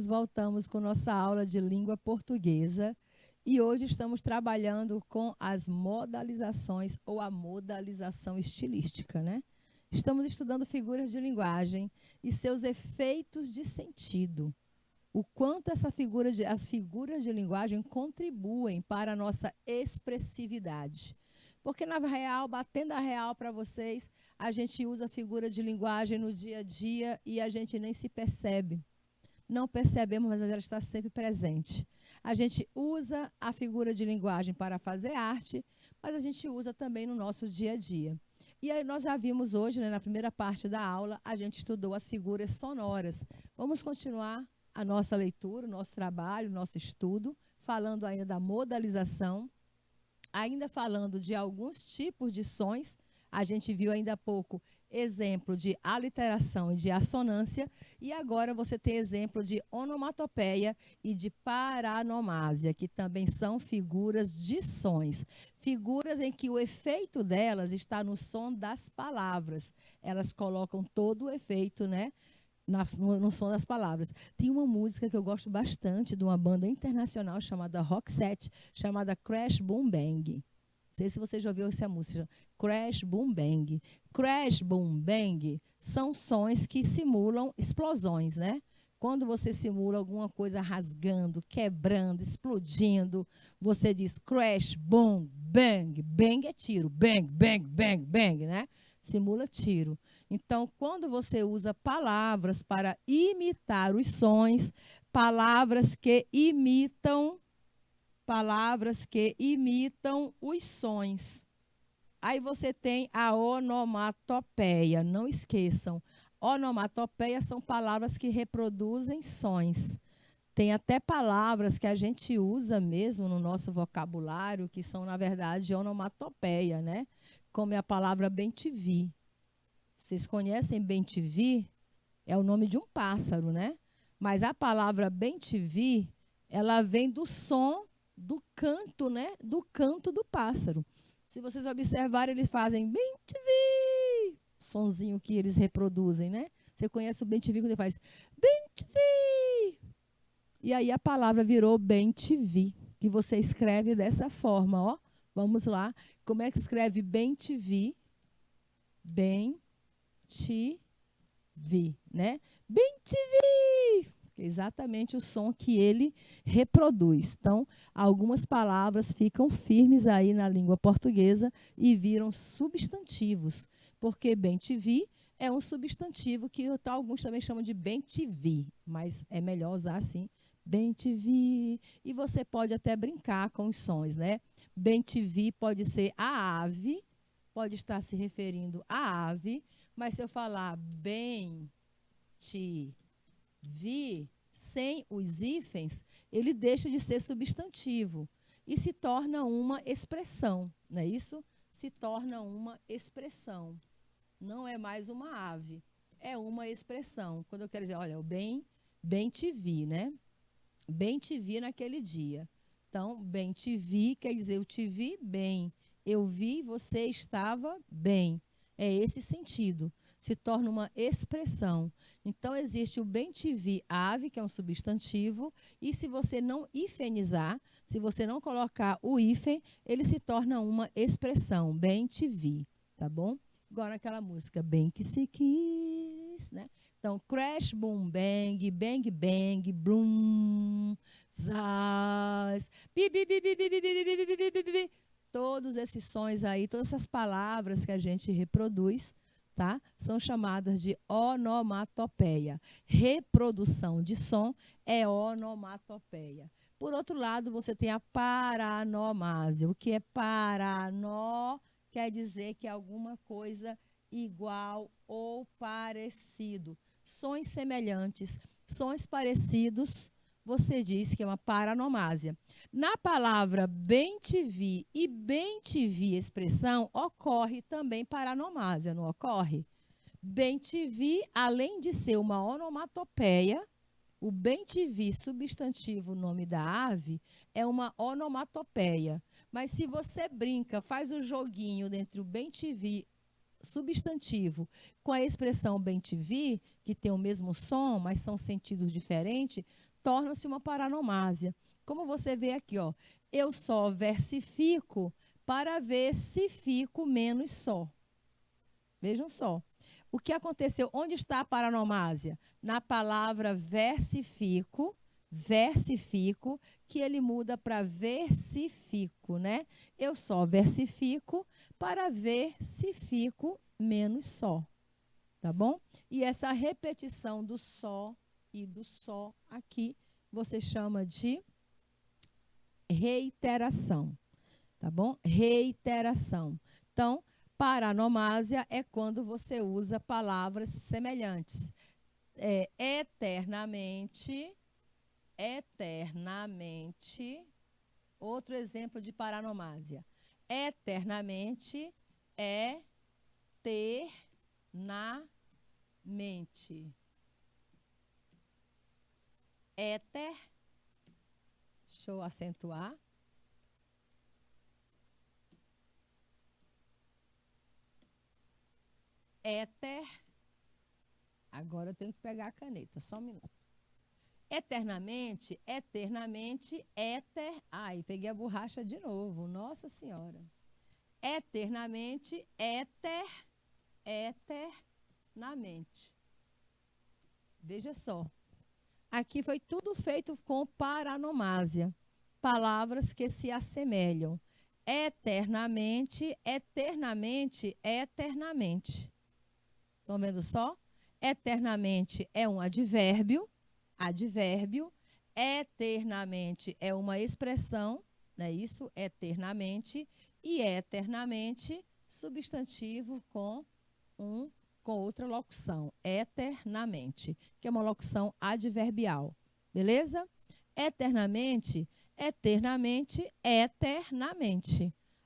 Voltamos com nossa aula de língua portuguesa e hoje estamos trabalhando com as modalizações ou a modalização estilística, né? Estamos estudando figuras de linguagem e seus efeitos de sentido. O quanto as figuras de linguagem contribuem para a nossa expressividade. Porque, na real, batendo a real para vocês, a gente usa figura de linguagem no dia a dia e a gente nem se percebe. Não percebemos, mas ela está sempre presente. A gente usa a figura de linguagem para fazer arte, mas a gente usa também no nosso dia a dia. E aí nós já vimos hoje, né, na primeira parte da aula, a gente estudou as figuras sonoras. Vamos continuar a nossa leitura, o nosso trabalho, o nosso estudo, falando ainda da modalização, ainda falando de alguns tipos de sons. A gente viu ainda há pouco exemplo de aliteração e de assonância, e agora você tem exemplo de onomatopeia e de paranomásia, que também são figuras de sons. Figuras em que o efeito delas está no som das palavras. Elas colocam todo o efeito, né, no som das palavras. Tem uma música que eu gosto bastante de uma banda internacional chamada Roxette, chamada Crash Boom Bang. Não sei se você já ouviu essa música. Crash Boom Bang. Crash Boom Bang são sons que simulam explosões, né? Quando você simula alguma coisa rasgando, quebrando, explodindo, você diz crash, boom, bang. Bang é tiro. Bang, bang, bang, bang, né? Simula tiro. Então, quando você usa palavras para imitar os sons, palavras que imitam os sons. Aí você tem a onomatopeia. Não esqueçam, onomatopeia são palavras que reproduzem sons. Tem até palavras que a gente usa mesmo no nosso vocabulário, que são, na verdade, onomatopeia, né? Como é a palavra bem-te-vi. Vocês conhecem bem-te-vi? É o nome de um pássaro, né? Mas a palavra bem-te-vi, ela vem do som do canto, né? Do canto do pássaro. Se vocês observarem, eles fazem bem-te-vi, sonzinho que eles reproduzem, né? Você conhece o bem-te-vi quando ele faz bem-te-vi. E aí a palavra virou bem-te-vi, que você escreve dessa forma, ó. Vamos lá. Como é que escreve bem-te-vi? Bem-te-vi, né? Bem-te-vi! Exatamente o som que ele reproduz. Então, algumas palavras ficam firmes aí na língua portuguesa e viram substantivos, porque bem-te-vi é um substantivo que alguns também chamam de bem-te-vi, mas é melhor usar assim, bem-te-vi. E você pode até brincar com os sons, né? Bem-te-vi pode ser a ave, pode estar se referindo à ave, mas se eu falar bem-te-vi, sem os hífens, ele deixa de ser substantivo e se torna uma expressão, não é isso? Se torna uma expressão. Não é mais uma ave, é uma expressão. Quando eu quero dizer, olha, bem te vi, né? Bem te vi naquele dia. Então, bem te vi quer dizer eu te vi bem. Eu vi, você estava bem. É esse sentido. Se torna uma expressão. Então, existe o bem-te-vi ave, que é um substantivo, e se você não hifenizar, se você não colocar o hífen, ele se torna uma expressão, bem-te-vi, tá bom? Agora aquela música, bem que se quis, né? Então, crash, boom, bang, bang, bang, bloom, zaz, bi, bi, bi, bi, bi, bi, bi, bi, bi, bi, bi, bi. Todos esses sons aí, todas essas palavras que a gente reproduz, tá? São chamadas de onomatopeia. Reprodução de som é onomatopeia. Por outro lado, você tem a paranomásia. O que é paranó? Quer dizer que é alguma coisa igual ou parecido. Sons semelhantes, sons parecidos, você diz que é uma paranomásia. Na palavra bem-te-vi e bem-te-vi expressão, ocorre também paranomásia, não ocorre? Bem-te-vi, além de ser uma onomatopeia, o bem-te-vi, substantivo, nome da ave, é uma onomatopeia. Mas se você brinca, faz o joguinho entre o bem-te-vi substantivo com a expressão bem te vi, que tem o mesmo som, mas são sentidos diferentes, torna-se uma paranomásia. Como você vê aqui, ó, eu só versifico para ver se fico menos só. Vejam só. O que aconteceu? Onde está a paranomásia? Na palavra versifico, que ele muda para versifico, né? Eu só versifico para ver se fico menos só, tá bom? E essa repetição do só e do só aqui, você chama de reiteração, tá bom? Reiteração. Então, paranomásia é quando você usa palavras semelhantes. Eternamente. Outro exemplo de paranomásia. Eternamente, eternamente. Éter, deixa eu acentuar. Éter, agora eu tenho que pegar a caneta, só um minuto. Eternamente, éter. Ai, peguei a borracha de novo, nossa senhora. Eternamente, eternamente. Veja só. Aqui foi tudo feito com paranomásia. Palavras que se assemelham. Eternamente, eternamente. Estão vendo só? Eternamente é um advérbio. Eternamente é uma expressão, não é isso? Eternamente. E eternamente, substantivo com outra locução. Eternamente, que é uma locução adverbial. Beleza? Eternamente, eternamente.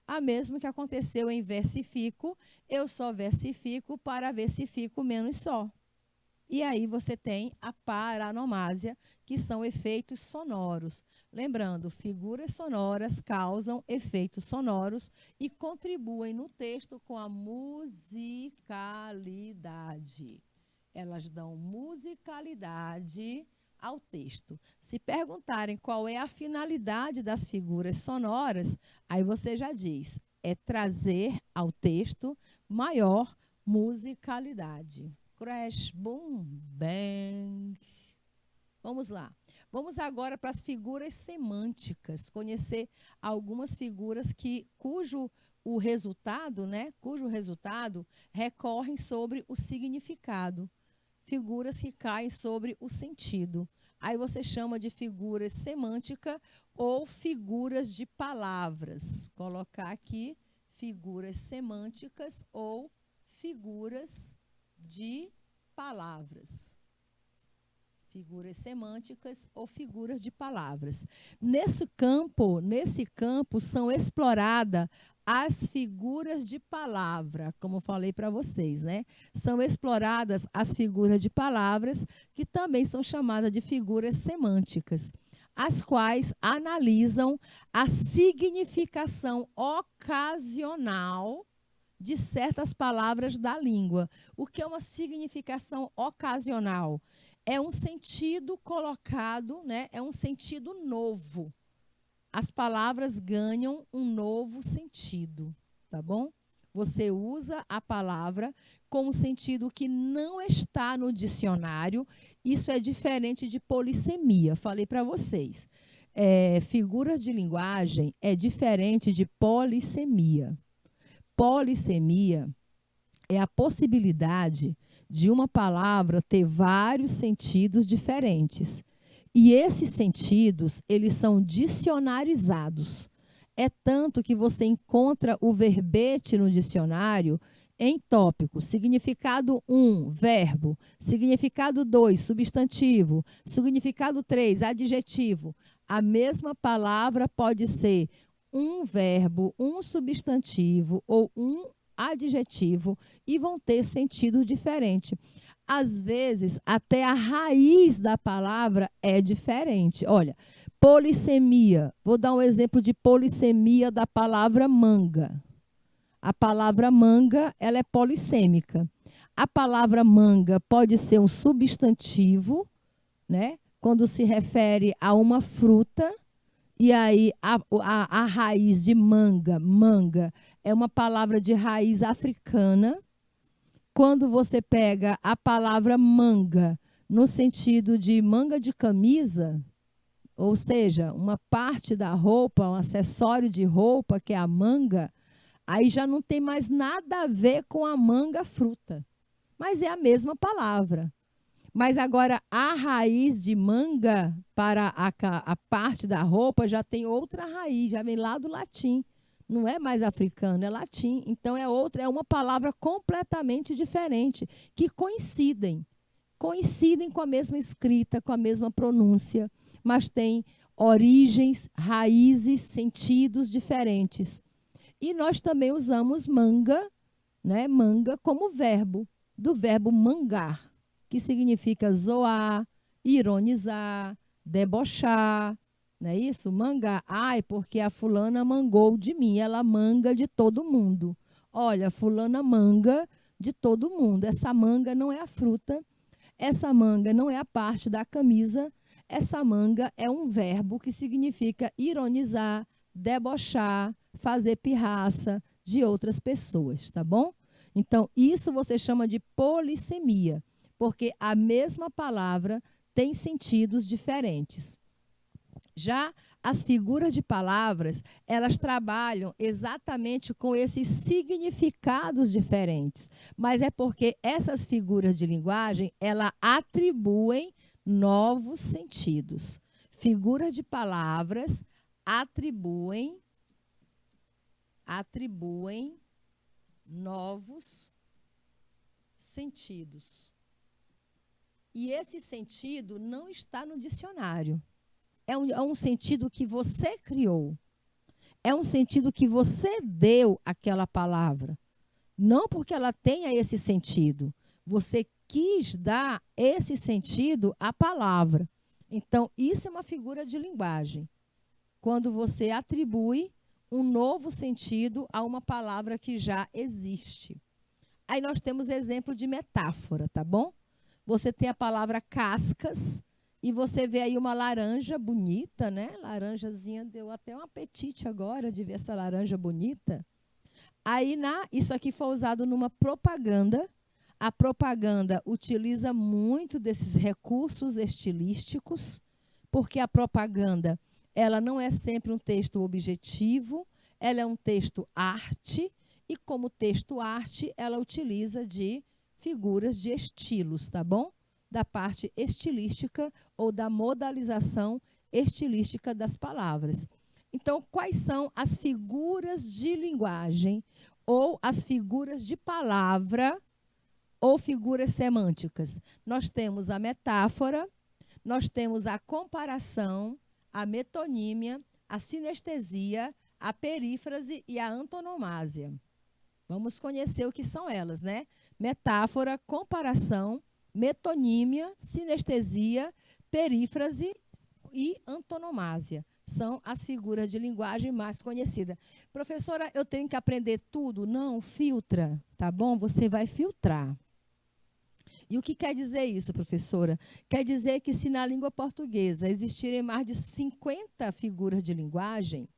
A mesma que aconteceu em versifico, eu só versifico para ver se fico menos só. E aí você tem a paranomásia, que são efeitos sonoros. Lembrando, figuras sonoras causam efeitos sonoros e contribuem no texto com a musicalidade. Elas dão musicalidade ao texto. Se perguntarem qual é a finalidade das figuras sonoras, aí você já diz, é trazer ao texto maior musicalidade. Crash, boom, bang. Vamos lá. Vamos agora para as figuras semânticas, conhecer algumas figuras cujo resultado recorrem sobre o significado. Figuras que caem sobre o sentido. Aí você chama de figuras semântica ou figuras de palavras. Colocar aqui figuras semânticas ou figuras de palavras. Figuras semânticas ou figuras de palavras. Nesse campo são exploradas as figuras de palavra, como eu falei para vocês, né? São exploradas as figuras de palavras, que também são chamadas de figuras semânticas, as quais analisam a significação ocasional de certas palavras da língua. O que é uma significação ocasional? É um sentido colocado, né? É um sentido novo. As palavras ganham um novo sentido, tá bom? Você usa a palavra com um sentido que não está no dicionário. Isso é diferente de polissemia. Falei para vocês. Figuras de linguagem é diferente de polissemia. Polissemia é a possibilidade de uma palavra ter vários sentidos diferentes. E esses sentidos, eles são dicionarizados. É tanto que você encontra o verbete no dicionário em tópico. Significado 1, verbo. Significado 2, substantivo. Significado 3, adjetivo. A mesma palavra pode ser um verbo, um substantivo ou um adjetivo e vão ter sentido diferente. Às vezes, até a raiz da palavra é diferente. Olha, polissemia. Vou dar um exemplo de polissemia da palavra manga. A palavra manga, ela é polissêmica. A palavra manga pode ser um substantivo, né? Quando se refere a uma fruta, e aí a raiz de manga, é uma palavra de raiz africana. Quando você pega a palavra manga no sentido de manga de camisa, ou seja, uma parte da roupa, um acessório de roupa, que é a manga, aí já não tem mais nada a ver com a manga fruta, mas é a mesma palavra. Mas agora a raiz de manga para a parte da roupa já tem outra raiz, já vem lá do latim. Não é mais africano, é latim. Então é outra, é uma palavra completamente diferente, que coincidem com a mesma escrita, com a mesma pronúncia, mas têm origens, raízes, sentidos diferentes. E nós também usamos manga, né, manga como verbo, do verbo mangar, que significa zoar, ironizar, debochar, não é isso? Mangar, ai, porque a fulana mangou de mim, ela manga de todo mundo. Olha, fulana manga de todo mundo. Essa manga não é a fruta, essa manga não é a parte da camisa, essa manga é um verbo que significa ironizar, debochar, fazer pirraça de outras pessoas, tá bom? Então, isso você chama de polissemia, porque a mesma palavra tem sentidos diferentes. Já as figuras de palavras, elas trabalham exatamente com esses significados diferentes. Mas é porque essas figuras de linguagem, elas atribuem novos sentidos. Figuras de palavras atribuem novos sentidos. E esse sentido não está no dicionário. É um sentido que você criou. É um sentido que você deu àquela palavra. Não porque ela tenha esse sentido. Você quis dar esse sentido à palavra. Então, isso é uma figura de linguagem. Quando você atribui um novo sentido a uma palavra que já existe. Aí nós temos exemplo de metáfora, tá bom? Você tem a palavra cascas, e você vê aí uma laranja bonita, né? Laranjazinha, deu até um apetite agora de ver essa laranja bonita. Aí, isso aqui foi usado numa propaganda. A propaganda utiliza muito desses recursos estilísticos, porque a propaganda, ela não é sempre um texto objetivo, ela é um texto arte, e como texto arte, ela utiliza de figuras de estilos, tá bom? Da parte estilística ou da modalização estilística das palavras. Então, quais são as figuras de linguagem ou as figuras de palavra ou figuras semânticas? Nós temos a metáfora, nós temos a comparação, a metonímia, a sinestesia, a perífrase e a antonomásia. Vamos conhecer o que são elas, né? Metáfora, comparação, metonímia, sinestesia, perífrase e antonomásia. São as figuras de linguagem mais conhecidas. Professora, eu tenho que aprender tudo? Não, filtra, tá bom? Você vai filtrar. E o que quer dizer isso, professora? Quer dizer que se na língua portuguesa existirem mais de 50 figuras de linguagem,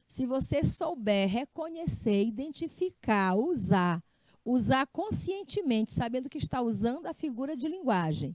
se você souber reconhecer, identificar, usar conscientemente, sabendo que está usando a figura de linguagem.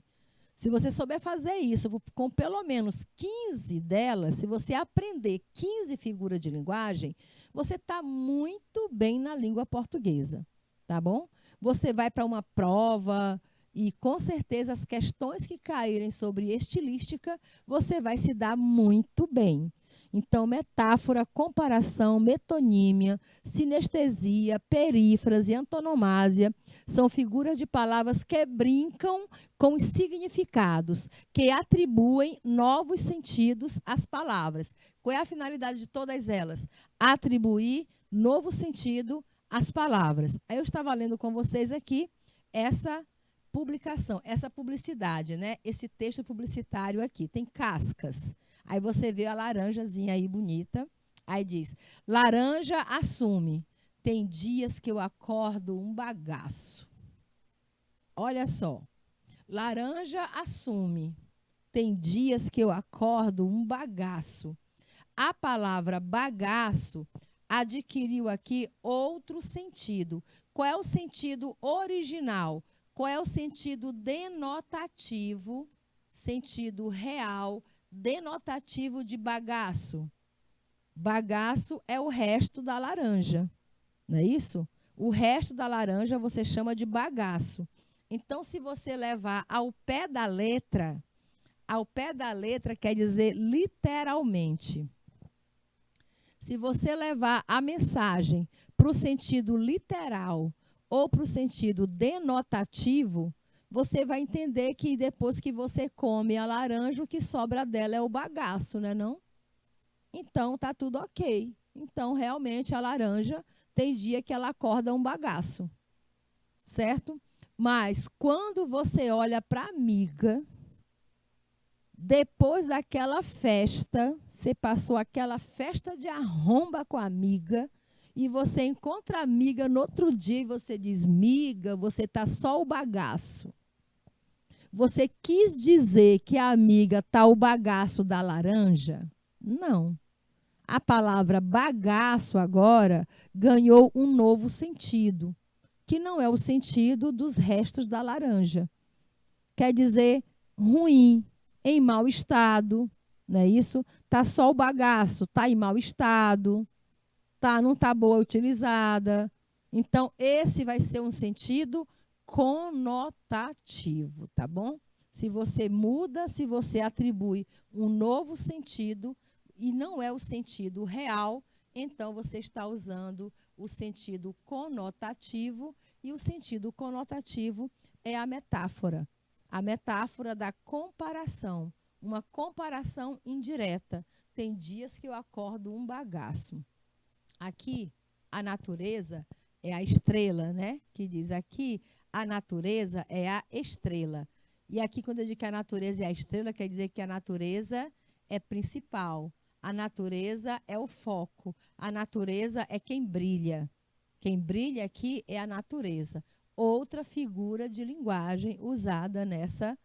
Se você souber fazer isso com pelo menos 15 delas, se você aprender 15 figuras de linguagem, você está muito bem na língua portuguesa, tá bom? Você vai para uma prova e, com certeza, as questões que caírem sobre estilística, você vai se dar muito bem. Então, metáfora, comparação, metonímia, sinestesia, perífrase, antonomásia são figuras de palavras que brincam com os significados, que atribuem novos sentidos às palavras. Qual é a finalidade de todas elas? Atribuir novo sentido às palavras. Aí eu estava lendo com vocês aqui essa publicação, essa publicidade, né? Esse texto publicitário aqui. Tem cascas. Aí você vê a laranjazinha aí bonita. Aí diz, laranja assume. Tem dias que eu acordo um bagaço. Olha só. Laranja assume. Tem dias que eu acordo um bagaço. A palavra bagaço adquiriu aqui outro sentido. Qual é o sentido original? Qual é o sentido denotativo, sentido real, denotativo de bagaço? Bagaço é o resto da laranja, não é isso? O resto da laranja você chama de bagaço. Então, se você levar ao pé da letra quer dizer literalmente. Se você levar a mensagem para o sentido literal ou para o sentido denotativo, você vai entender que depois que você come a laranja, o que sobra dela é o bagaço, né, não? Então, tá tudo ok. Então, realmente, a laranja tem dia que ela acorda um bagaço, certo? Mas, quando você olha para a amiga, depois daquela festa, você passou aquela festa de arromba com a amiga, e você encontra a amiga no outro dia e você diz, miga, você tá só o bagaço. Você quis dizer que a amiga tá o bagaço da laranja? Não. A palavra bagaço agora ganhou um novo sentido, que não é o sentido dos restos da laranja. Quer dizer ruim, em mau estado, não é isso? Tá só o bagaço, tá em mau estado, não tá boa utilizada. Então, esse vai ser um sentido conotativo, tá bom? Se você muda, se você atribui um novo sentido, e não é o sentido real, então você está usando o sentido conotativo, e o sentido conotativo é a metáfora da comparação, uma comparação indireta. Tem dias que eu acordo um bagaço. Aqui, a natureza é a estrela, né? Que diz aqui, a natureza é a estrela. E aqui, quando eu digo que a natureza é a estrela, quer dizer que a natureza é principal. A natureza é o foco. A natureza é quem brilha. Quem brilha aqui é a natureza. Outra figura de linguagem usada nessa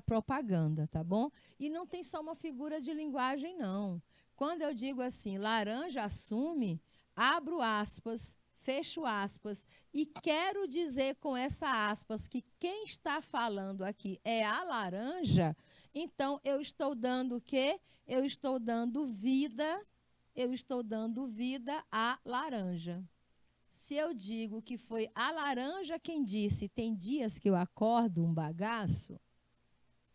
propaganda, tá bom? E não tem só uma figura de linguagem, não. Quando eu digo assim, laranja assume, abro aspas, fecho aspas, e quero dizer com essa aspas que quem está falando aqui é a laranja, então eu estou dando o quê? Eu estou dando vida à laranja. Se eu digo que foi a laranja quem disse, tem dias que eu acordo um bagaço,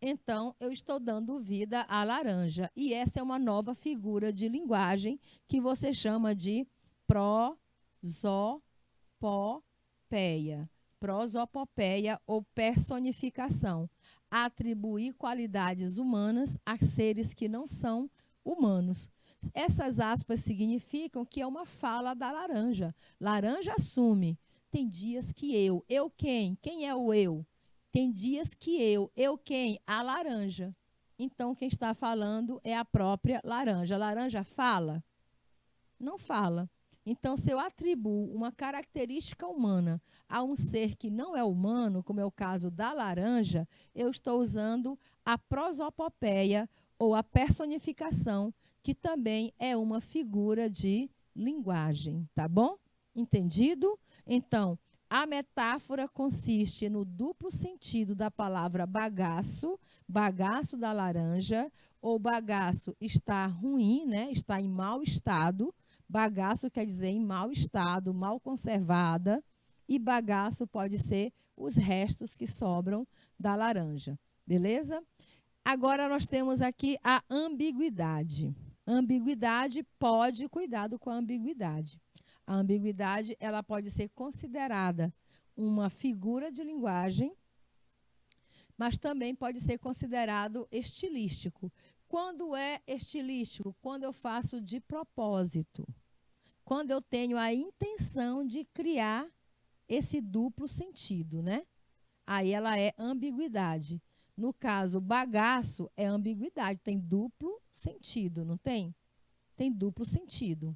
então eu estou dando vida à laranja. E essa é uma nova figura de linguagem que você chama de prosopopeia. Prosopopeia ou personificação. Atribuir qualidades humanas a seres que não são humanos. Essas aspas significam que é uma fala da laranja. Laranja assume. Tem dias que eu quem? Quem é o eu? Tem dias que eu quem? A laranja. Então, quem está falando é a própria laranja. A laranja fala? Não fala. Então, se eu atribuo uma característica humana a um ser que não é humano, como é o caso da laranja, eu estou usando a prosopopeia ou a personificação, que também é uma figura de linguagem, tá bom? Entendido? Então, a metáfora consiste no duplo sentido da palavra bagaço, bagaço da laranja, ou bagaço está ruim, né? Está em mau estado. Bagaço quer dizer em mau estado, mal conservada, e bagaço pode ser os restos que sobram da laranja, beleza? Agora nós temos aqui a ambiguidade. Ambiguidade, cuidado com a ambiguidade. A ambiguidade, ela pode ser considerada uma figura de linguagem, mas também pode ser considerado estilístico. Quando é estilístico? Quando eu faço de propósito. Quando eu tenho a intenção de criar esse duplo sentido, né? Aí ela é ambiguidade. No caso, bagaço é ambiguidade, tem duplo sentido, não tem? Tem duplo sentido.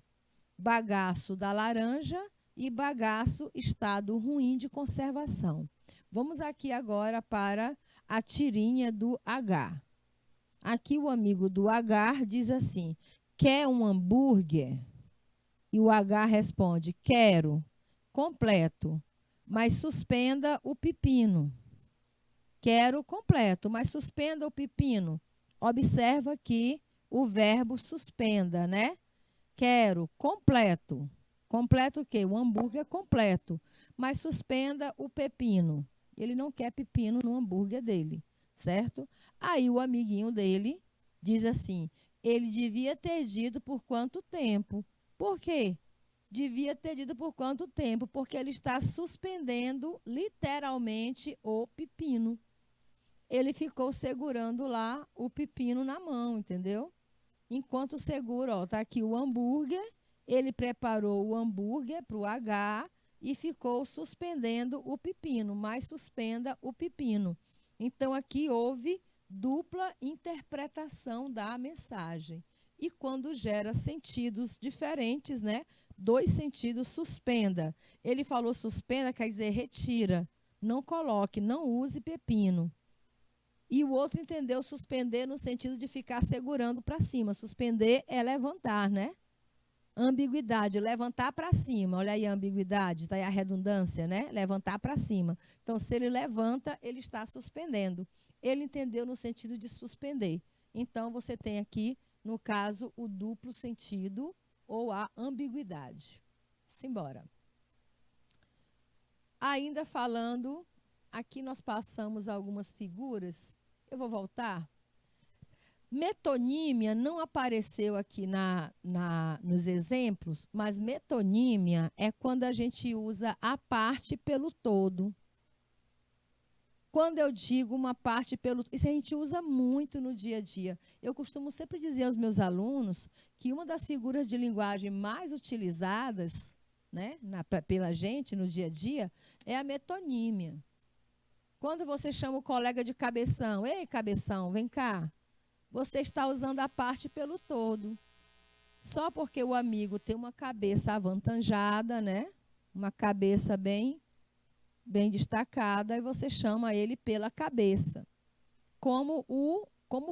bagaço da laranja e bagaço estado ruim de conservação. Vamos aqui agora para a tirinha do H. Aqui o amigo do H diz assim: quer um hambúrguer? E o H responde: quero, completo, mas suspenda o pepino. Quero completo, mas suspenda o pepino. Observa aqui o verbo suspenda, né? Quero completo. Completo o quê? O hambúrguer completo. Mas suspenda o pepino. Ele não quer pepino no hambúrguer dele, certo? Aí o amiguinho dele diz assim: ele devia ter dito por quanto tempo. Por quê? Devia ter dito por quanto tempo? Porque ele está suspendendo literalmente o pepino. Ele ficou segurando lá o pepino na mão, entendeu? Enquanto segura, ó, tá aqui o hambúrguer, ele preparou o hambúrguer para o H e ficou suspendendo o pepino, mas suspenda o pepino. Então, aqui houve dupla interpretação da mensagem. E quando gera sentidos diferentes, né? Dois sentidos, suspenda. Ele falou suspenda, quer dizer retira, não coloque, não use pepino. E o outro entendeu suspender no sentido de ficar segurando para cima. Suspender é levantar, né? Ambiguidade, levantar para cima. Olha aí a ambiguidade, está aí a redundância, né? Levantar para cima. Então, se ele levanta, ele está suspendendo. Ele entendeu no sentido de suspender. Então, você tem aqui, no caso, o duplo sentido ou a ambiguidade. Simbora. Ainda falando, aqui nós passamos algumas figuras. Eu vou voltar. Metonímia não apareceu aqui nos exemplos, mas metonímia é quando a gente usa a parte pelo todo. Quando eu digo uma parte pelo... Isso a gente usa muito no dia a dia. Eu costumo sempre dizer aos meus alunos que uma das figuras de linguagem mais utilizadas, né, pela gente no dia a dia é a metonímia. Quando você chama o colega de cabeção, ei, cabeção, vem cá. Você está usando a parte pelo todo. Só porque o amigo tem uma cabeça avantajada, né? Uma cabeça bem destacada, e você chama ele pela cabeça. Como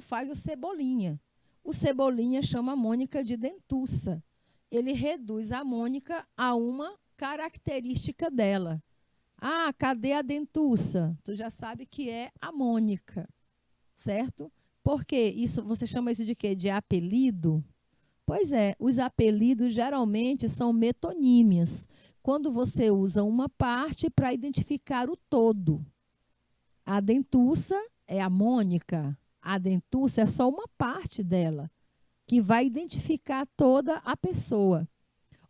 faz o Cebolinha. O Cebolinha chama a Mônica de dentuça. Ele reduz a Mônica a uma característica dela. Ah, cadê a dentuça? Tu já sabe que é a Mônica, certo? Por quê? Isso, você chama isso de quê? De apelido? Pois é, os apelidos geralmente são metonímias, quando você usa uma parte para identificar o todo. A dentuça é a Mônica, a dentuça é só uma parte dela, que vai identificar toda a pessoa.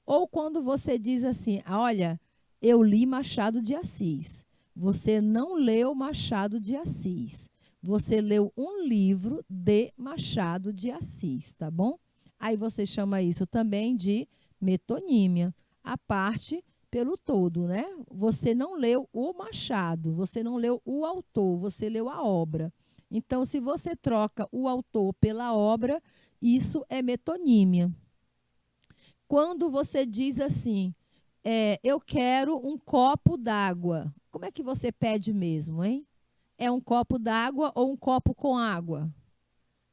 Ou quando você diz assim, olha, eu li Machado de Assis. Você não leu Machado de Assis. Você leu um livro de Machado de Assis, tá bom? Aí você chama isso também de metonímia, a parte pelo todo, né? Você não leu o Machado, você não leu o autor, você leu a obra. Então, se você troca o autor pela obra, isso é metonímia. Quando você diz assim, eu quero um copo d'água, como é que você pede mesmo, hein? É um copo d'água ou um copo com água?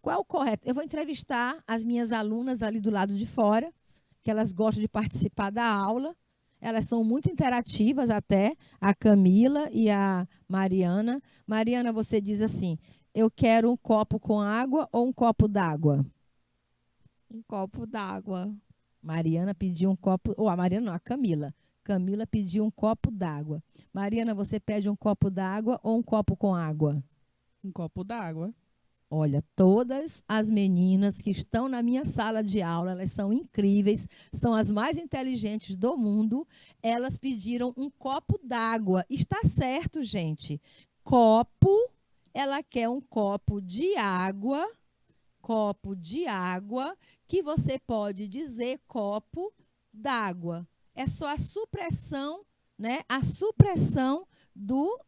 Qual é o correto? Eu vou entrevistar as minhas alunas ali do lado de fora, que elas gostam de participar da aula. Elas são muito interativas até, a Camila e a Mariana. Mariana, você diz assim, eu quero um copo com água ou um copo d'água? Um copo d'água. Mariana pediu um copo... Ou a Mariana não, a Camila. Camila pediu um copo d'água. Mariana, você pede um copo d'água ou um copo com água? Um copo d'água. Olha, todas as meninas que estão na minha sala de aula, elas são incríveis, são as mais inteligentes do mundo. Elas pediram um copo d'água. Está certo, gente. Copo, ela quer um copo de água, que você pode dizer copo d'água. É só a supressão, né? A supressão do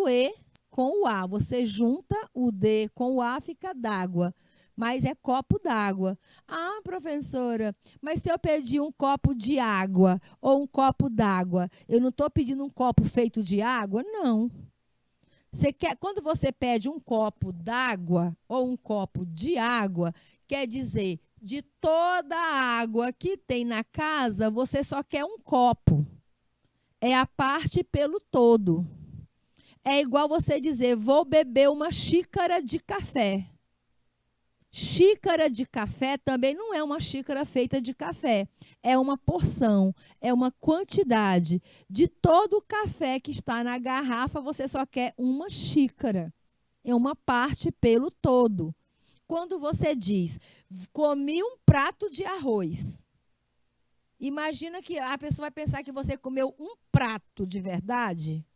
E com o A. Você junta o D com o A, fica d'água. mas é copo d'água. Ah, professora, mas se eu pedir um copo de água ou um copo d'água, eu não estou pedindo um copo feito de água? Não. Quando você pede um copo d'água ou um copo de água, quer dizer, de toda a água que tem na casa, você só quer um copo. É a parte pelo todo. É igual você dizer, vou beber uma xícara de café. Xícara de café também não é uma xícara feita de café. É uma porção, é uma quantidade. De todo o café que está na garrafa, você só quer uma xícara. É uma parte pelo todo. Quando você diz, comi um prato de arroz. Imagina que a pessoa vai pensar que você comeu um prato de verdade,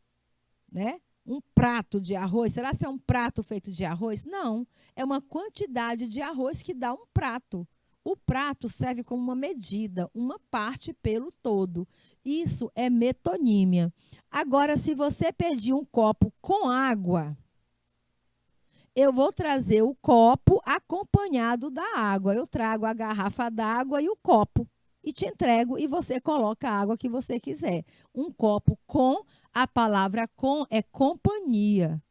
né? Um prato de arroz. Será que é um prato feito de arroz? Não. É uma quantidade de arroz que dá um prato. O prato serve como uma medida, uma parte pelo todo. Isso é metonímia. Agora, se você pedir um copo com água, eu vou trazer o copo acompanhado da água. Eu trago a garrafa d'água e o copo. E te entrego e você coloca a água que você quiser. Um copo com, a palavra com é companhia,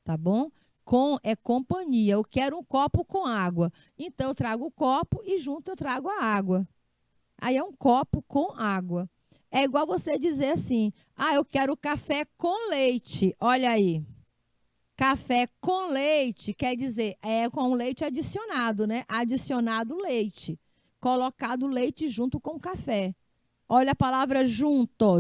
tá bom? Com é companhia. Eu quero um copo com água. Então, eu trago o copo e junto eu trago a água. Aí é um copo com água. É igual você dizer assim, eu quero café com leite. Olha aí. Café com leite quer dizer, é com leite adicionado, né? Adicionado leite. Colocado leite junto com café. Olha a palavra junto,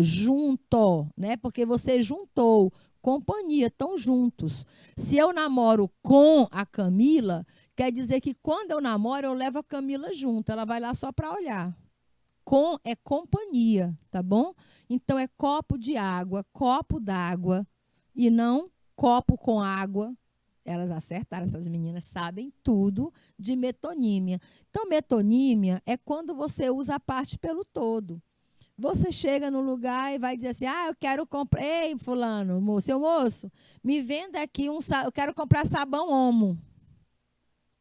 né? Porque você juntou, companhia, estão juntos. Se eu namoro com a Camila, quer dizer que quando eu namoro, eu levo a Camila junto. Ela vai lá só para olhar. Com é companhia, tá bom? Então, é copo de água, copo d'água, e não copo com água. Elas acertaram, essas meninas sabem tudo de metonímia. Então, metonímia é quando você usa a parte pelo todo. Você chega no lugar e vai dizer assim, eu quero comprar... Ei, fulano, seu moço, me venda aqui eu quero comprar sabão Omo.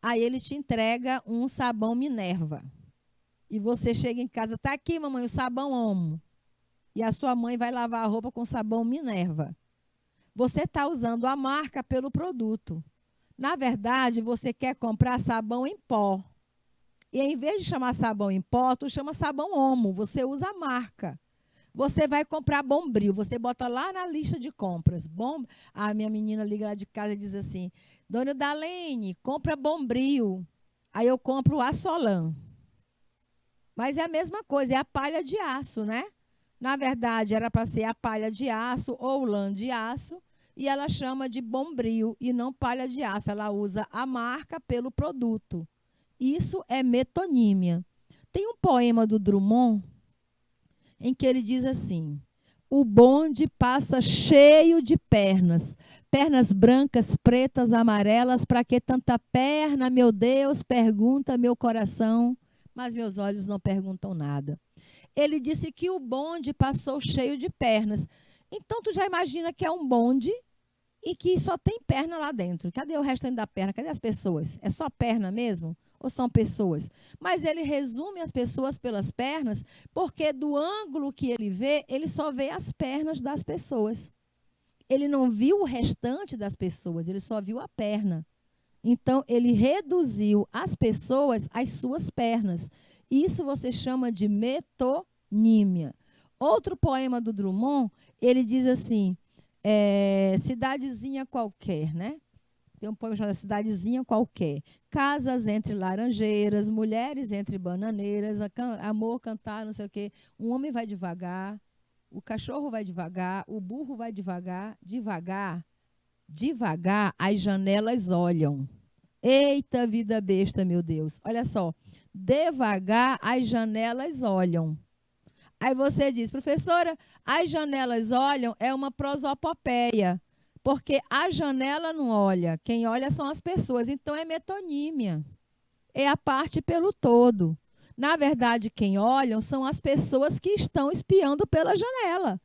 Aí ele te entrega um sabão Minerva. E você chega em casa, tá aqui, mamãe, o sabão Omo. E a sua mãe vai lavar a roupa com sabão Minerva. Você está usando a marca pelo produto. Na verdade, você quer comprar sabão em pó. E em vez de chamar sabão em pó, tu chama sabão Omo. Você usa a marca. Você vai comprar Bombril. Você bota lá na lista de compras. A minha menina liga lá de casa e diz assim, Dona Dalene, compra Bombril. Aí eu compro o Assolan. Mas é a mesma coisa, é a palha de aço, né? Na verdade, era para ser a palha de aço ou lã de aço, e ela chama de Bombril e não palha de aço. Ela usa a marca pelo produto. Isso é metonímia. Tem um poema do Drummond em que ele diz assim, o bonde passa cheio de pernas, pernas brancas, pretas, amarelas, para que tanta perna, meu Deus, pergunta meu coração, mas meus olhos não perguntam nada. Ele disse que o bonde passou cheio de pernas. Então, tu já imagina que é um bonde e que só tem perna lá dentro. Cadê o restante da perna? Cadê as pessoas? É só perna mesmo? Ou são pessoas? Mas ele resume as pessoas pelas pernas, porque do ângulo que ele vê, ele só vê as pernas das pessoas. Ele não viu o restante das pessoas, ele só viu a perna. Então, ele reduziu as pessoas às suas pernas. Isso você chama de metonímia. Outro poema do Drummond, ele diz assim, cidadezinha qualquer, né? Tem um poema chamado Cidadezinha Qualquer. Casas entre laranjeiras, mulheres entre bananeiras, amor cantar, não sei o quê. Um homem vai devagar, o cachorro vai devagar, o burro vai devagar, devagar, as janelas olham. Eita, vida besta, meu Deus. Olha só, devagar as janelas olham. Aí você diz, professora, as janelas olham é uma prosopopeia, porque a janela não olha, quem olha são as pessoas, então é metonímia, é a parte pelo todo. Na verdade, quem olham são as pessoas que estão espiando pela janela.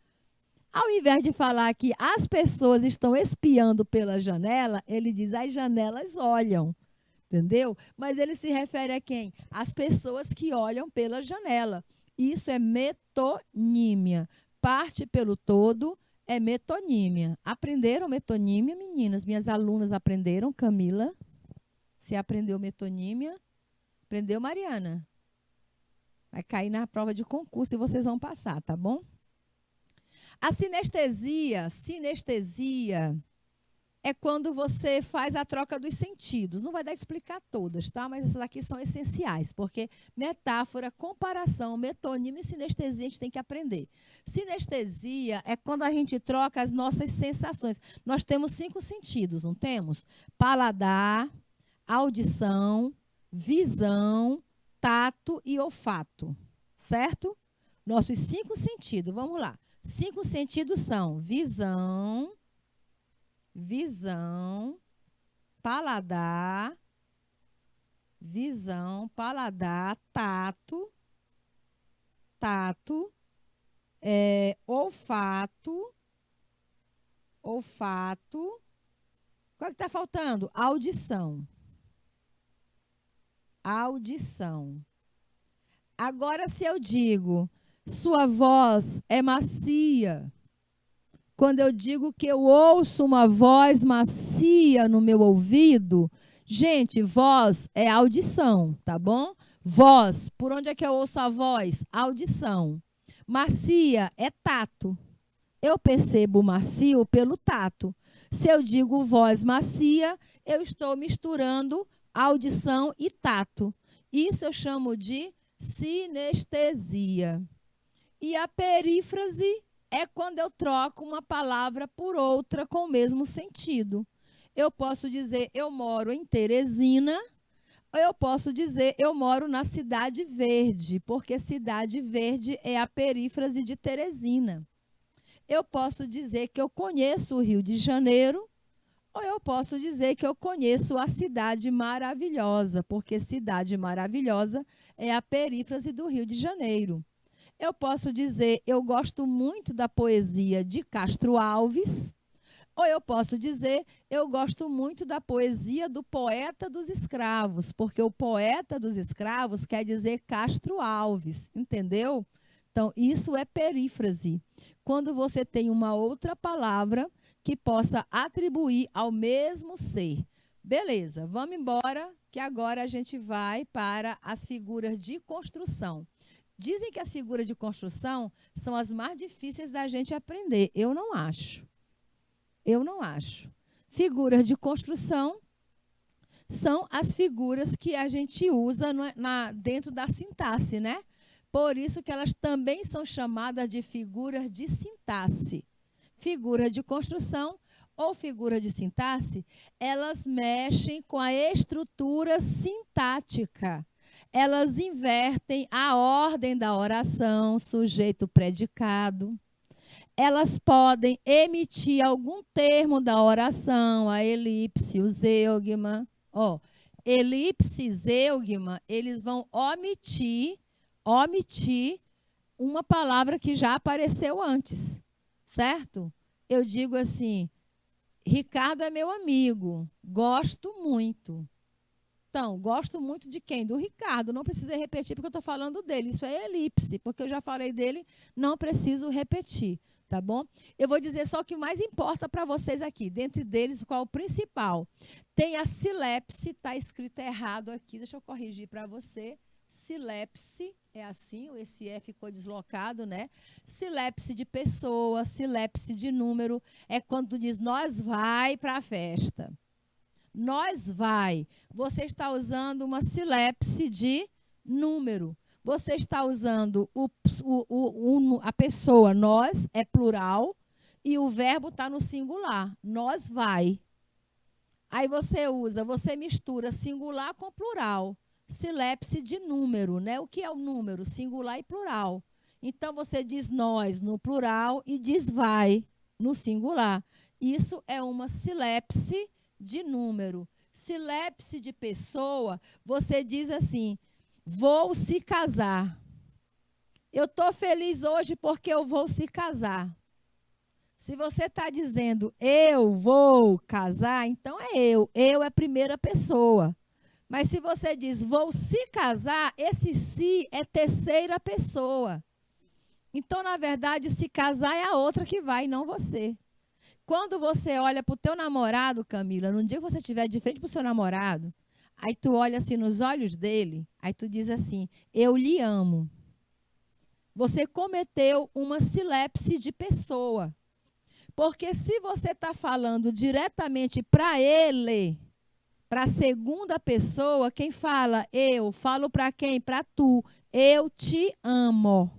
Ao invés de falar que as pessoas estão espiando pela janela, ele diz as janelas olham. Entendeu? Mas ele se refere a quem? As pessoas que olham pela janela. Isso é metonímia. Parte pelo todo é metonímia. Aprenderam metonímia, meninas? Minhas alunas aprenderam, Camila? Você aprendeu metonímia? Aprendeu, Mariana? Vai cair na prova de concurso e vocês vão passar, tá bom? A sinestesia é quando você faz a troca dos sentidos. Não vai dar de explicar todas, tá? Mas essas aqui são essenciais, porque metáfora, comparação, metonímia e sinestesia a gente tem que aprender. Sinestesia é quando a gente troca as nossas sensações. Nós temos 5 sentidos, não temos? Paladar, audição, visão, tato e olfato, certo? Nossos 5 sentidos, vamos lá. 5 sentidos são visão, paladar, tato, olfato. Qual é que está faltando? Audição. Agora, se eu digo, sua voz é macia, quando eu digo que eu ouço uma voz macia no meu ouvido, gente, voz é audição, tá bom? Voz, por onde é que eu ouço a voz? Audição. Macia é tato. Eu percebo macio pelo tato. Se eu digo voz macia, eu estou misturando audição e tato. Isso eu chamo de sinestesia. E a perífrase é quando eu troco uma palavra por outra com o mesmo sentido. Eu posso dizer, eu moro em Teresina, ou eu posso dizer, eu moro na Cidade Verde, porque Cidade Verde é a perífrase de Teresina. Eu posso dizer que eu conheço o Rio de Janeiro, ou eu posso dizer que eu conheço a Cidade Maravilhosa, porque Cidade Maravilhosa é a perífrase do Rio de Janeiro. Eu posso dizer, eu gosto muito da poesia de Castro Alves, ou eu posso dizer, eu gosto muito da poesia do poeta dos escravos, porque o poeta dos escravos quer dizer Castro Alves, entendeu? Então, isso é perífrase. Quando você tem uma outra palavra que possa atribuir ao mesmo ser. Beleza, vamos embora, que agora a gente vai para as figuras de construção. Dizem que as figuras de construção são as mais difíceis da gente aprender. Eu não acho. Figuras de construção são as figuras que a gente usa dentro da sintaxe, né? Por isso que elas também são chamadas de figuras de sintaxe. Figura de construção ou figura de sintaxe, elas mexem com a estrutura sintática. Elas invertem a ordem da oração, sujeito, predicado. Elas podem emitir algum termo da oração, a elipse, o zeugma. Elipse e zeugma, eles vão omitir uma palavra que já apareceu antes, certo? Eu digo assim, Ricardo é meu amigo, gosto muito. Então, gosto muito de quem? Do Ricardo. Não precisa repetir porque eu estou falando dele. Isso é elipse, porque eu já falei dele, não preciso repetir, tá bom? Eu vou dizer só o que mais importa para vocês aqui. Dentre deles, qual é o principal? Tem a silepse, está escrito errado aqui. Deixa eu corrigir para você. Silepse, é assim, esse E ficou deslocado, né? Silepse de pessoa, silepse de número, é quando tu diz, nós vai para a festa. Nós vai. Você está usando uma silepse de número. Você está usando a pessoa, nós, é plural, e o verbo está no singular. Nós vai. Aí você mistura singular com plural. Silepse de número, né? O que é o número? Singular e plural. Então, você diz nós no plural e diz vai no singular. Isso é uma silepse de número. Silepse de pessoa, você diz assim, vou se casar. Eu estou feliz hoje porque eu vou se casar. Se você está dizendo eu vou casar, então é eu. Eu é a primeira pessoa. Mas se você diz, vou se casar, esse se é terceira pessoa. Então, na verdade, se casar é a outra que vai, não você. Quando você olha para o teu namorado, Camila, no dia que você estiver de frente para o seu namorado, aí tu olha assim nos olhos dele, aí tu diz assim, eu lhe amo. Você cometeu uma silepse de pessoa. Porque se você está falando diretamente para ele, para a segunda pessoa, quem fala eu, falo para quem? Para tu. Eu te amo.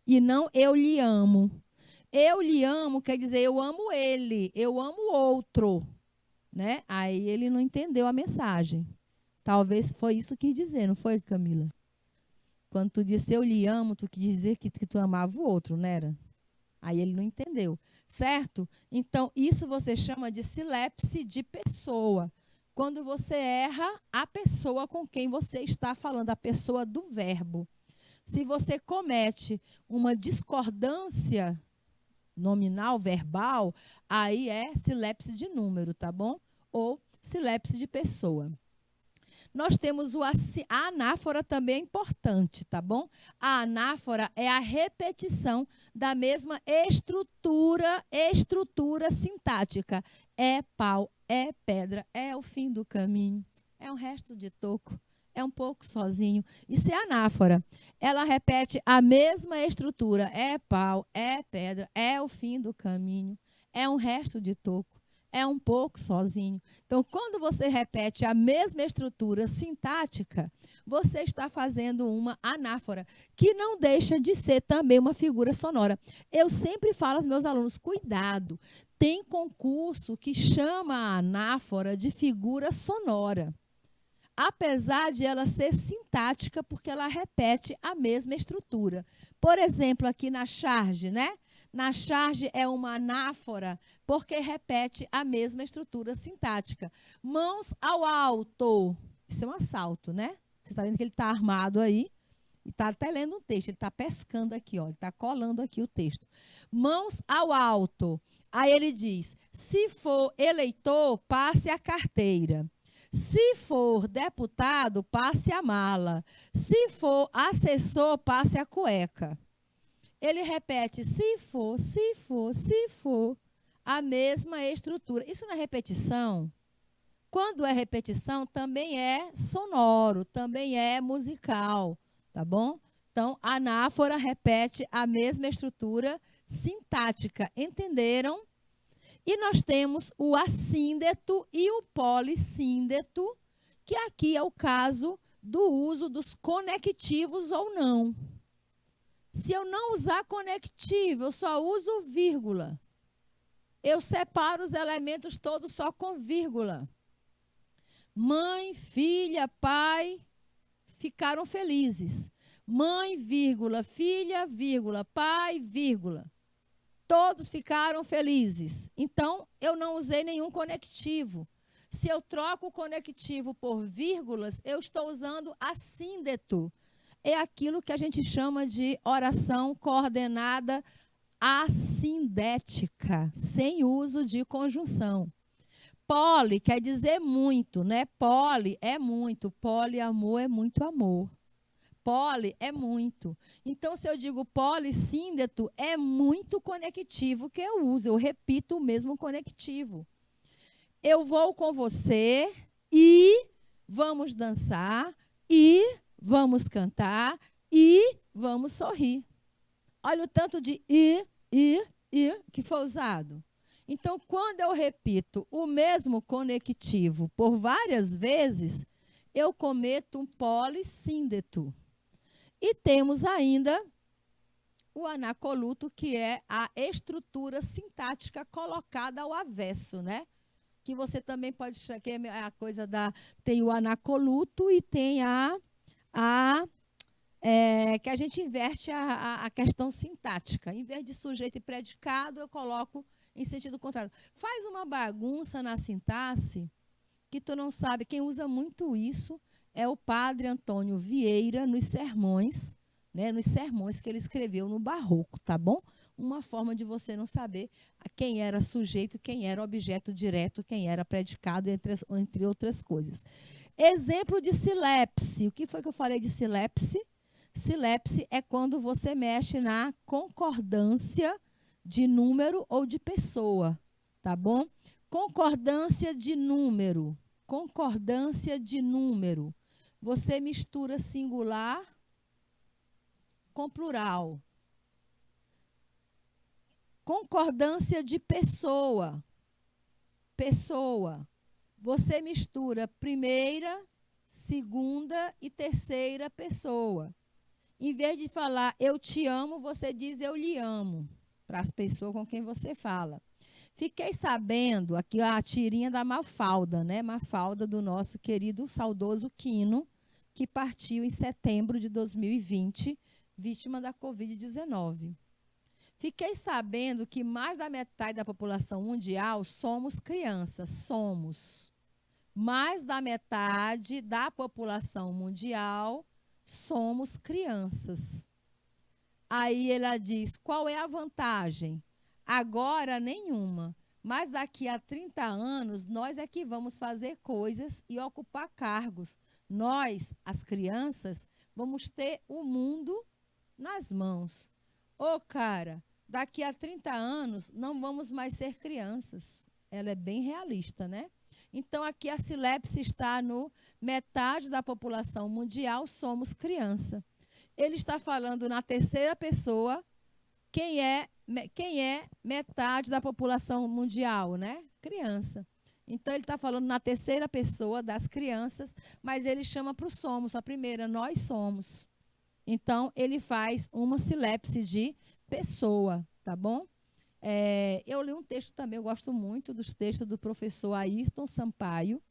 E não eu lhe amo. Eu lhe amo quer dizer eu amo ele, eu amo o outro. Né? Aí ele não entendeu a mensagem. Talvez foi isso que quis dizer, não foi, Camila? Quando tu disse eu lhe amo, tu quis dizer que tu amava o outro, não era? Aí ele não entendeu, certo? Então, isso você chama de silepse de pessoa. Quando você erra a pessoa com quem você está falando, a pessoa do verbo. Se você comete uma discordância nominal, verbal, aí é silepse de número, tá bom? Ou silepse de pessoa. Nós temos a anáfora também é importante, tá bom? A anáfora é a repetição da mesma estrutura sintática. É pau, é pedra, é o fim do caminho, é um resto de toco, é um pouco sozinho. Isso é anáfora. Ela repete a mesma estrutura. É pau, é pedra, é o fim do caminho, é um resto de toco. É um pouco sozinho. Então, quando você repete a mesma estrutura sintática, você está fazendo uma anáfora, que não deixa de ser também uma figura sonora. Eu sempre falo aos meus alunos, cuidado, tem concurso que chama a anáfora de figura sonora. Apesar de ela ser sintática, porque ela repete a mesma estrutura. Por exemplo, aqui na charge, né? Na charge é uma anáfora, porque repete a mesma estrutura sintática. Mãos ao alto. Isso é um assalto, né? Você está vendo que ele está armado aí e está até lendo um texto. Ele está pescando aqui, ó. Ele está colando aqui o texto. Mãos ao alto. Aí ele diz, se for eleitor, passe a carteira. Se for deputado, passe a mala. Se for assessor, passe a cueca. Ele repete, se for, a mesma estrutura. Isso não é repetição? Quando é repetição, também é sonoro, também é musical, tá bom? Então, a anáfora repete a mesma estrutura sintática, entenderam? E nós temos o assíndeto e o polissíndeto, que aqui é o caso do uso dos conectivos ou não. Se eu não usar conectivo, eu só uso vírgula. Eu separo os elementos todos só com vírgula. Mãe, filha, pai ficaram felizes. Mãe, vírgula, filha, vírgula, pai, vírgula. Todos ficaram felizes. Então, eu não usei nenhum conectivo. Se eu troco o conectivo por vírgulas, eu estou usando assíndeto. É aquilo que a gente chama de oração coordenada assindética, sem uso de conjunção. Poli quer dizer muito, né? Poli é muito, poliamor é muito amor. Poli é muito. Então, se eu digo polissíndeto, é muito conectivo que eu uso. Eu repito o mesmo conectivo. Eu vou com você e vamos dançar e vamos cantar e vamos sorrir. Olha o tanto de i que foi usado. Então, quando eu repito o mesmo conectivo por várias vezes, eu cometo um polissíndeto. E temos ainda o anacoluto, que é a estrutura sintática colocada ao avesso, né? Que você também pode chamar, que é a coisa da... Tem o anacoluto e tem que a gente inverte a questão sintática. Em vez de sujeito e predicado, eu coloco em sentido contrário. Faz uma bagunça na sintaxe que tu não sabe. Quem usa muito isso é o padre Antônio Vieira nos sermões, né, nos sermões que ele escreveu no Barroco, tá bom? Uma forma de você não saber quem era sujeito, quem era objeto direto, quem era predicado, entre outras coisas. Exemplo de silepse. O que foi que eu falei de silepse? Silepse é quando você mexe na concordância de número ou de pessoa, tá bom? Concordância de número. Concordância de número. Você mistura singular com plural. Concordância de pessoa. Pessoa. Você mistura primeira, segunda e terceira pessoa. Em vez de falar eu te amo, você diz eu lhe amo para as pessoas com quem você fala. Fiquei sabendo, aqui a tirinha da Mafalda, né? Mafalda do nosso querido saudoso Quino, que partiu em setembro de 2020, vítima da Covid-19. Fiquei sabendo que mais da metade da população mundial somos crianças, somos. Mais da metade da população mundial somos crianças. Aí ela diz, qual é a vantagem? Agora, nenhuma. Mas daqui a 30 anos, nós é que vamos fazer coisas e ocupar cargos. Nós, as crianças, vamos ter o mundo nas mãos. Ô, cara, daqui a 30 anos, não vamos mais ser crianças. Ela é bem realista, né? Então, aqui a silepse está no metade da população mundial somos criança. Ele está falando na terceira pessoa, quem é metade da população mundial, né? Criança. Então, ele está falando na terceira pessoa das crianças, mas ele chama para o somos, a primeira, nós somos. Então, ele faz uma silepse de pessoa, tá bom? Eu li um texto também, eu gosto muito dos textos do professor Ayrton Sampaio,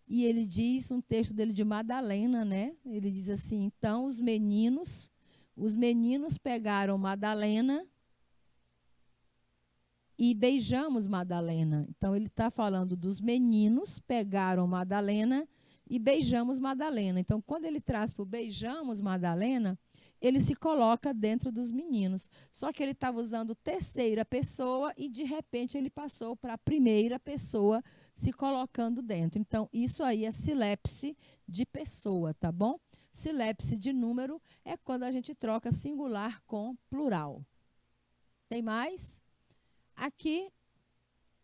e ele diz, um texto dele de Madalena, né? Ele diz assim, então os meninos pegaram Madalena e beijamos Madalena. Então, ele está falando dos meninos pegaram Madalena e beijamos Madalena. Então, quando ele traz para o beijamos Madalena, ele se coloca dentro dos meninos. Só que ele estava usando terceira pessoa e, de repente, ele passou para a primeira pessoa se colocando dentro. Então, isso aí é silepse de pessoa, tá bom? Silepse de número é quando a gente troca singular com plural. Tem mais? Aqui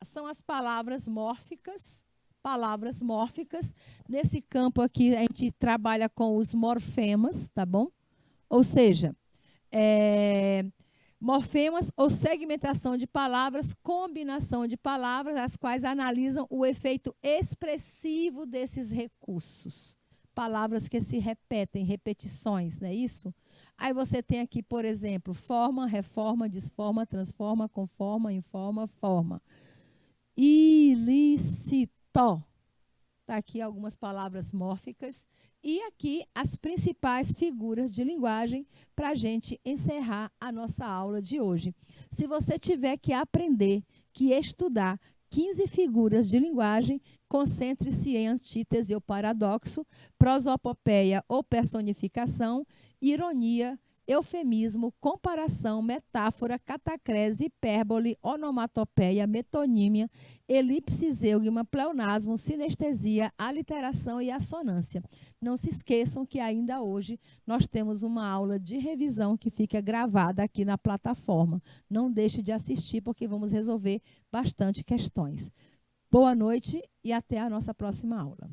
são as palavras mórficas. Palavras mórficas. Nesse campo aqui, a gente trabalha com os morfemas, tá bom? Ou seja, morfemas ou segmentação de palavras, combinação de palavras, as quais analisam o efeito expressivo desses recursos. Palavras que se repetem, repetições, não é isso? Aí você tem aqui, por exemplo, forma, reforma, desforma, transforma, conforma, informa, forma. Ilícito. Está aqui algumas palavras mórficas. E aqui as principais figuras de linguagem para a gente encerrar a nossa aula de hoje. Se você tiver que aprender, que estudar 15 figuras de linguagem, concentre-se em antítese ou paradoxo, prosopopeia ou personificação, ironia, eufemismo, comparação, metáfora, catacrese, hipérbole, onomatopeia, metonímia, elipse, zeugma, pleonasmo, sinestesia, aliteração e assonância. Não se esqueçam que ainda hoje nós temos uma aula de revisão que fica gravada aqui na plataforma. Não deixe de assistir porque vamos resolver bastante questões. Boa noite e até a nossa próxima aula.